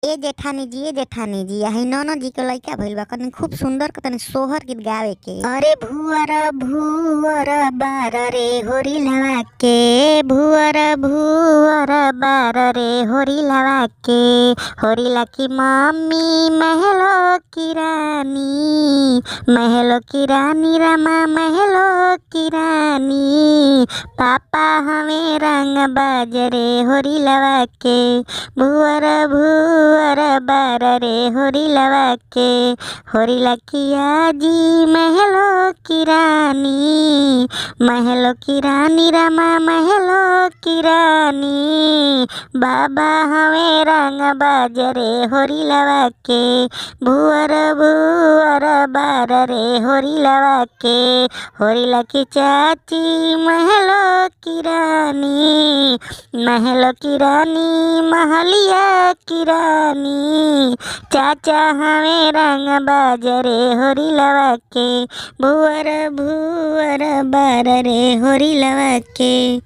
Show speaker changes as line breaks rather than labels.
ए जेठानी जी यही ननद जी के लइका भइल बा कनी खूब सुंदर के तनी सोहर गीत गावे के। अरे भुअर भुअर बार रे होरी लवा के, भुअर भुअर बार रे होरी लवा के, होरी लकी मम्मी महलो की रानी, महलो की रानी रमा महलो की रानी, पापा हमें रंग बाजरे होरी लवा के, भुअर भुअर बार रे होरी लवा के, होरी लकिया जी महलो की रानी, महलो की रानी रमा महलो की रानी, बाबा हमें रंग बाजरे होरी लवा के, भुअर भुअर बार रे होरी लवा के, होरी लकी चाची महलो की रानी, महलो की रानी महलिया की रानी, चाचा हमें रंग बाजरे होरी लवा के, भुअर भुअर बार रे होरी लवा के।